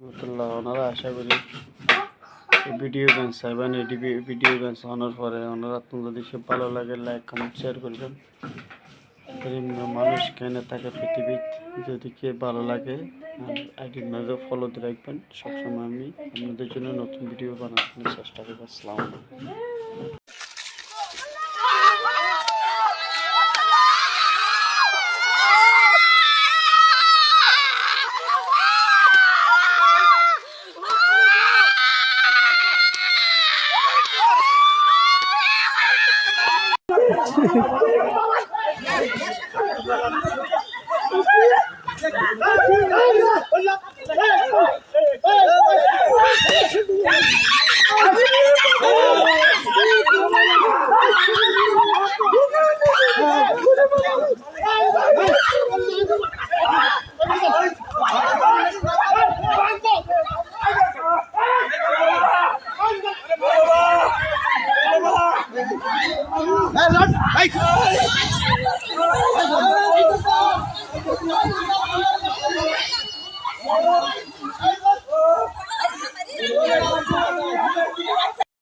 রহমতুল্লাহ ওনারা আশা করি এই ভিডিও গান চাইবেন। এই ভিডিও গান শোনার পরে ওনারা আপনার যদি সব ভালো লাগে লাইক কমেন্ট শেয়ার করবেন। মানুষ কেন থাকে পৃথিবীতে, যদি কে ভালো লাগে আইডির মাঝে ফলো দিয়ে রাখবেন। সবসময় আমি আপনাদের জন্য নতুন ভিডিও বানানোর চেষ্টা করবো। আসসালামু আলাইকুম। Hey,